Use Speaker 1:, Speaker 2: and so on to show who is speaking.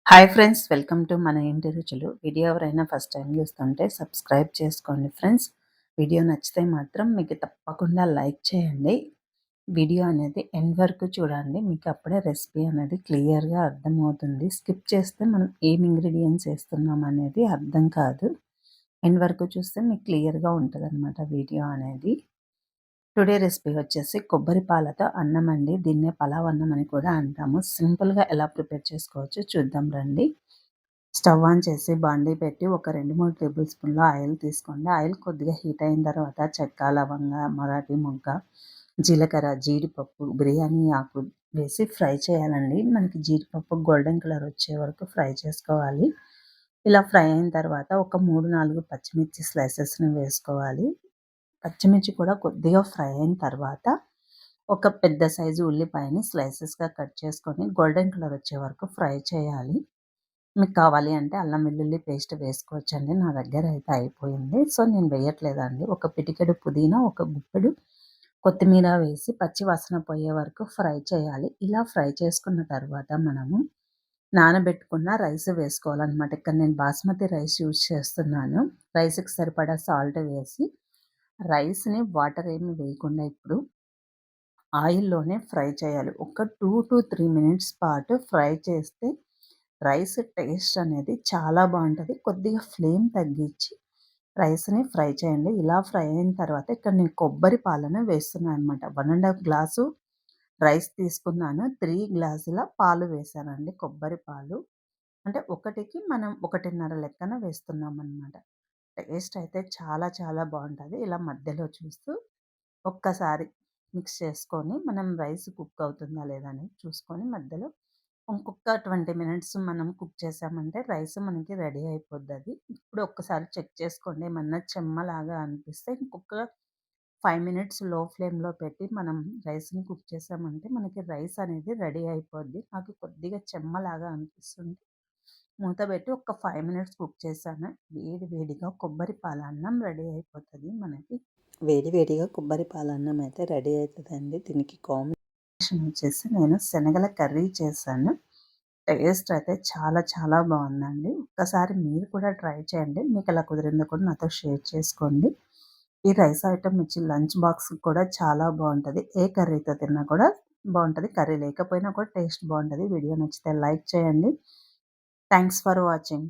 Speaker 1: Hi friends, welcome to మన ఇంటి రుచులు. వీడియో ఎవరైనా ఫస్ట్ టైం చూస్తుంటే సబ్స్క్రైబ్ చేసుకోండి ఫ్రెండ్స్. వీడియో నచ్చితే మాత్రం మీకు తప్పకుండా లైక్ చేయండి. వీడియో అనేది ఎండ్ వరకు చూడండి, మీకు అప్పుడే రెసిపీ అనేది క్లియర్గా అర్థమవుతుంది. స్కిప్ చేస్తే మనం ఏం ఇంగ్రీడియంట్స్ వేస్తున్నాం అనేది అర్థం కాదు. ఎండ్ వరకు చూస్తే మీకు క్లియర్గా ఉంటుంది వీడియో అనేది. టుడే రెసిపీ వచ్చేసి కొబ్బరి పాలతో అన్నం అండి. దీన్నే పలావ్ అన్నం అని కూడా అంటాము. సింపుల్గా ఎలా ప్రిపేర్ చేసుకోవచ్చో చూద్దాం రండి. స్టవ్ ఆన్ చేసి బాండీ పెట్టి ఒక 2-3 టేబుల్ స్పూన్ల ఆయిల్ తీసుకోండి. ఆయిల్ కొద్దిగా హీట్ అయిన తర్వాత చెక్క, లవంగ, మరాఠీ మొగ్గ, జీలకర్ర, జీడిపప్పు, బిర్యానీ ఆకు వేసి ఫ్రై చేయాలండి. మనకి జీడిపప్పు గోల్డెన్ కలర్ వచ్చే వరకు ఫ్రై చేసుకోవాలి. ఇలా ఫ్రై అయిన తర్వాత ఒక 3-4 పచ్చిమిర్చి స్లైసెస్ని వేసుకోవాలి. పచ్చిమిర్చి కూడా కొద్దిగా ఫ్రై అయిన తర్వాత ఒక పెద్ద సైజు ఉల్లిపాయని స్లైసెస్గా కట్ చేసుకొని గోల్డెన్ కలర్ వచ్చే వరకు ఫ్రై చేయాలి. మీకు కావాలి అంటే అల్లం వెల్లుల్లి పేస్ట్ వేసుకోవచ్చండి. నా దగ్గర అయితే అయిపోయింది, సో నేను వేయట్లేదండి. ఒక పిటికెడు పుదీనా, ఒక గుప్పెడు కొత్తిమీర వేసి పచ్చి వాసన పోయే వరకు ఫ్రై చేయాలి. ఇలా ఫ్రై చేసుకున్న తర్వాత మనము నానబెట్టుకున్న రైస్ వేసుకోవాలన్నమాట. ఇక్కడ నేను బాస్మతి రైస్ యూజ్ చేస్తున్నాను. రైస్కి సరిపడా సాల్ట్ వేసి రైస్ని వాటర్ ఏమి వేయకుండా ఇప్పుడు ఆయిల్లోనే ఫ్రై చేయాలి. ఒక 2-3 మినిట్స్ పాటు ఫ్రై చేస్తే రైస్ టేస్ట్ అనేది చాలా బాగుంటుంది. కొద్దిగా ఫ్లేమ్ తగ్గించి రైస్ని ఫ్రై చేయండి. ఇలా ఫ్రై అయిన తర్వాత ఇక్కడ నేను కొబ్బరి పాలను వేస్తున్నాను అనమాట. 1½ గ్లాసు రైస్ తీసుకున్నాను, 3 గ్లాసుల పాలు వేసానండి. కొబ్బరి పాలు అంటే ఒకటికి మనం 1:30 లెక్కన వేస్తున్నాం అనమాట. టేస్ట్ అయితే చాలా చాలా బాగుంటుంది. ఇలా మధ్యలో చూస్తూ ఒక్కసారి మిక్స్ చేసుకొని మనం రైస్ కుక్ అవుతుందా లేదా అని చూసుకొని మధ్యలో ఇంకొక 20 మినిట్స్ మనం కుక్ చేసామంటే రైస్ మనకి రెడీ అయిపోద్దది. ఇప్పుడు ఒక్కసారి చెక్ చేసుకోండి. ఏమన్నా చెమ్మలాగా అనిపిస్తే ఇంకొక 5 మినిట్స్ లో ఫ్లేమ్‌లో పెట్టి మనం రైస్‌ని కుక్ చేసామంటే మనకి రైస్ అనేది రెడీ అయిపోద్ది. నాకు కొద్దిగా చెమ్మలాగా అనిపిస్తుంది. మూత పెట్టి ఒక 5 మినిట్స్ కుక్ చేశాను. వేడి వేడిగా కొబ్బరి పాలన్నం రెడీ అయిపోతుంది మనకి. వేడి వేడిగా కొబ్బరి పాలన్నం అయితే రెడీ అవుతుందండి. దీనికి కాంబినేషన్ వచ్చేసి నేను శనగల కర్రీ చేశాను. టేస్ట్ అయితే చాలా చాలా బాగుందండి. ఒక్కసారి మీరు కూడా ట్రై చేయండి. మీకు ఎలా కుదిరిందో కూడా నాతో షేర్ చేసుకోండి. ఈ రైస్ ఐటమ్ వచ్చి లంచ్ బాక్స్ కూడా చాలా బాగుంటుంది. ఏ కర్రీతో తిన్నా కూడా బాగుంటుంది. కర్రీ లేకపోయినా కూడా టేస్ట్ బాగుంటుంది. వీడియో నచ్చితే లైక్ చేయండి. Thanks for watching.